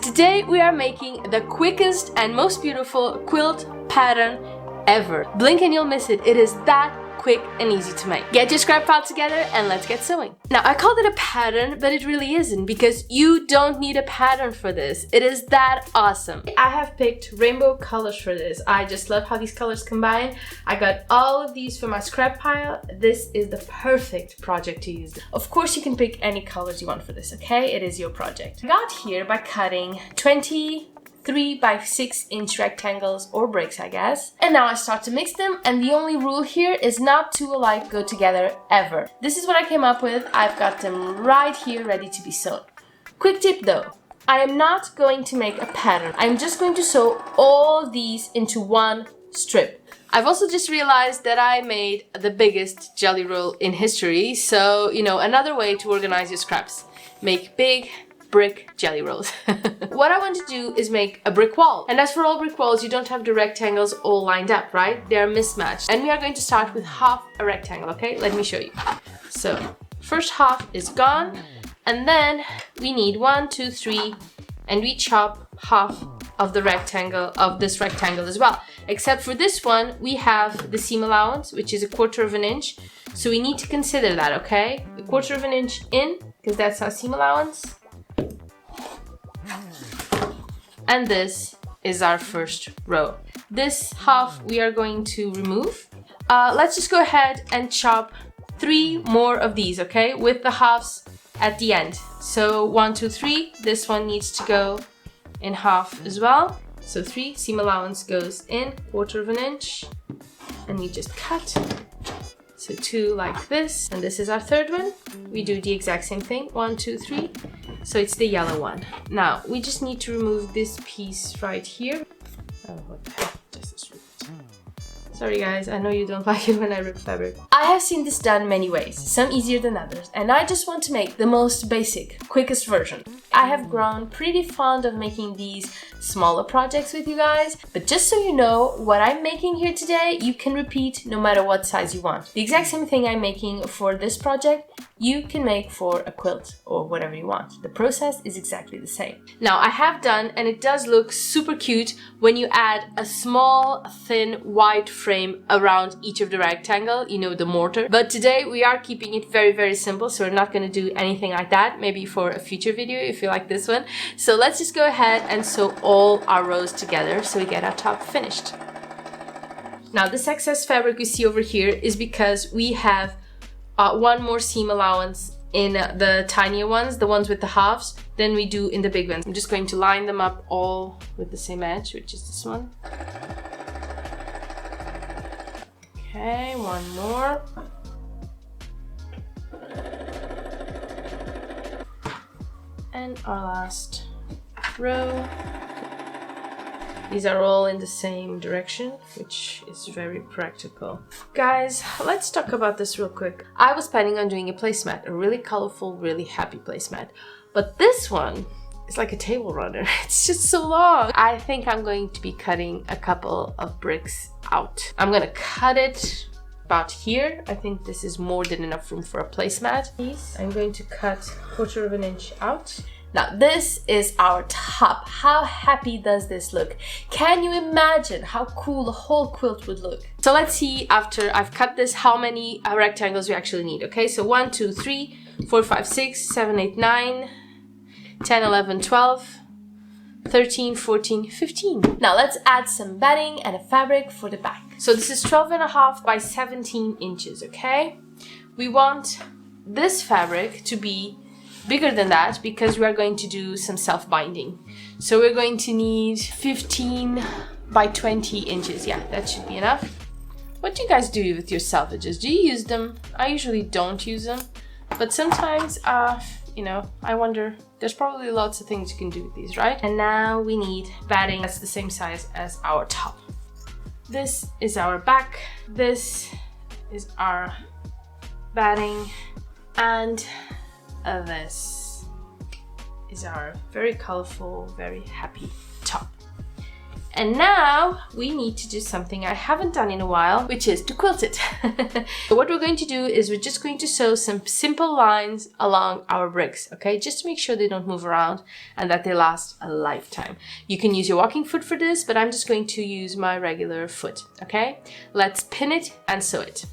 Today we are making the quickest and most beautiful quilt pattern ever. Blink and you'll miss it. It is that quick and easy to make. Get your scrap pile together and let's get sewing. Now I called it a pattern, but it really isn't because you don't need a pattern for this. It is that awesome. I have picked rainbow colors for this. I just love how these colors combine. I got all of these for my scrap pile. This is the perfect project to use. Of course you can pick any colors you want for this, okay? It is your project. I got here by cutting 3 by 6 inch rectangles or bricks, I guess. And now I start to mix them, and the only rule here is not two alike go together ever. This is what I came up with. I've got them right here ready to be sewn. Quick tip though, I am not going to make a pattern. I'm just going to sew all these into one strip. I've also just realized that I made the biggest jelly roll in history, so you know, another way to organize your scraps. Make big brick jelly rolls. What I want to do is make a brick wall. And as for all brick walls, you don't have the rectangles all lined up, right? They are mismatched. And we are going to start with half a rectangle, okay? Let me show you. So, first half is gone. And then we need 1, 2, 3, and we chop half of the rectangle, of this rectangle as well. Except for this one, we have the seam allowance, which is 1/4 of an inch. So we need to consider that, okay? 1/4 of an inch in, because that's our seam allowance. And this is our first row. This half we are going to remove. Let's just go ahead and chop 3 more of these, okay? With the halves at the end. So 1, 2, 3. This one needs to go in half as well. So 3, seam allowance goes in, 1/4 of an inch. And we just cut. So 2 like this. And this is our third one. We do the exact same thing. 1, 2, 3. So it's the yellow one. Now, we just need to remove this piece right here. Oh, what the heck? This is ripped. Sorry guys, I know you don't like it when I rip fabric. I have seen this done many ways, some easier than others, and I just want to make the most basic, quickest version. I have grown pretty fond of making these smaller projects with you guys, but just so you know, what I'm making here today, you can repeat no matter what size you want. The exact same thing I'm making for this project, you can make for a quilt or whatever you want. The process is exactly the same. Now I have done, and it does look super cute when you add a small, thin, white frame around each of the rectangle, you know, the mortar. But today we are keeping it very, very simple, so we're not going to do anything like that, maybe for a future video if you like this one. So let's just go ahead and sew all our rows together so we get our top finished. Now this excess fabric you see over here is because we have 1 more seam allowance in the tinier ones, the ones with the halves, than we do in the big ones. I'm just going to line them up all with the same edge, which is this one. Okay, 1 more. And our last row. These are all in the same direction, which is very practical. Guys, let's talk about this real quick. I was planning on doing a placemat, a really colorful, really happy placemat. But this one is like a table runner. It's just so long. I think I'm going to be cutting a couple of bricks out. I'm gonna cut it about here. I think this is more than enough room for a placemat. I'm going to cut 1/4 of an inch out. Now this is our top. How happy does this look? Can you imagine how cool the whole quilt would look? So let's see, after I've cut this, how many rectangles we actually need. Okay, so 1, 2, 3, 4, 5, 6, 7, 8, 9, 10, 11, 12, 13, 14, 15. Now let's add some batting and a fabric for the back. So this is 12.5 by 17 inches, okay? We want this fabric to be bigger than that because we are going to do some self-binding. So we're going to need 15 by 20 inches. Yeah, that should be enough. What do you guys do with your selvages? Do you use them? I usually don't use them, but sometimes, you know, I wonder, there's probably lots of things you can do with these, right? And now we need batting that's the same size as our top. This is our back. This is our batting, and this is our very colorful, very happy top. And now we need to do something I haven't done in a while, which is to quilt it. So what we're going to do is we're just going to sew some simple lines along our bricks, okay? Just to make sure they don't move around and that they last a lifetime. You can use your walking foot for this, but I'm just going to use my regular foot, okay? Let's pin it and sew it.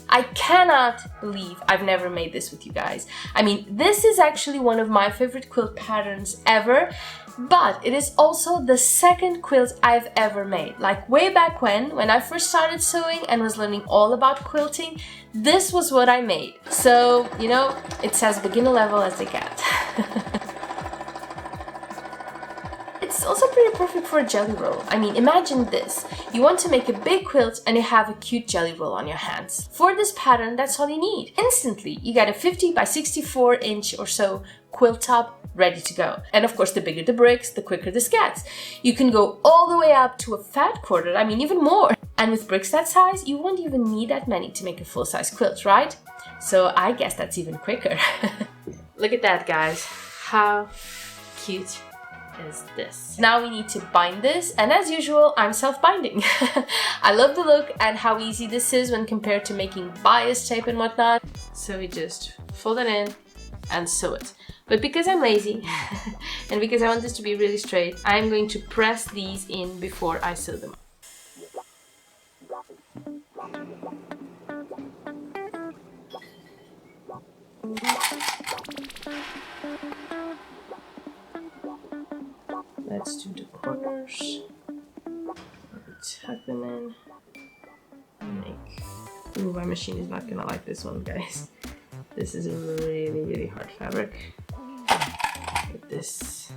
I cannot believe I've never made this with you guys. I mean, this is actually one of my favorite quilt patterns ever, but it is also the second quilt I've ever made. Like way back when I first started sewing and was learning all about quilting, this was what I made. So, you know, it's as beginner level as they get. It's also pretty perfect for a jelly roll. I mean, imagine this. You want to make a big quilt and you have a cute jelly roll on your hands. For this pattern, that's all you need. Instantly, you get a 50 by 64 inch or so quilt top ready to go. And of course, the bigger the bricks, the quicker this gets. You can go all the way up to a fat quarter, I mean, even more. And with bricks that size, you won't even need that many to make a full-size quilt, right? So I guess that's even quicker. Look at that, guys. How cute is this. Now we need to bind this, and as usual, I'm self-binding. I love the look and how easy this is when compared to making bias tape and whatnot. So we just fold it in and sew it. But because I'm lazy and because I want this to be really straight, I'm going to press these in before I sew them. Let's do the corners. Tuck them in. Ooh, my machine is not gonna like this one, guys. This is a really hard fabric. But this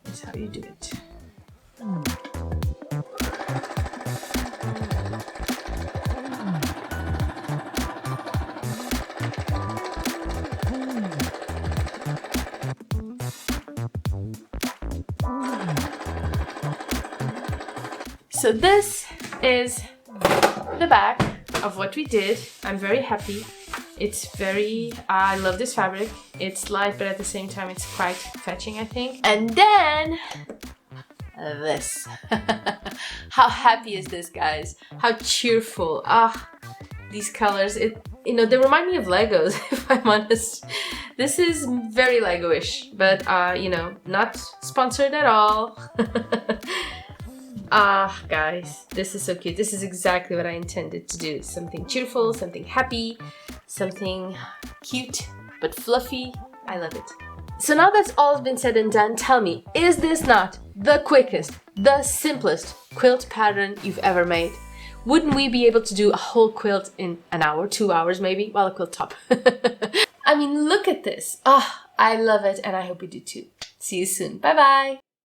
is how you do it. So this is the back of what we did. I'm very happy. It's very, I love this fabric. It's light, but at the same time, it's quite fetching, I think. And then this. How happy is this, guys? How cheerful. Ah, these colors, you know, they remind me of Legos, if I'm honest. This is very Lego-ish, but, you know, not sponsored at all. Ah, guys, this is so cute. This is exactly what I intended to do. Something cheerful, something happy, something cute, but fluffy. I love it. So now that's all been said and done, tell me, is this not the quickest, the simplest quilt pattern you've ever made? Wouldn't we be able to do a whole quilt in an hour, 2 hours maybe? Well, a quilt top. I mean, look at this. Ah, I love it, and I hope you do too. See you soon. Bye-bye.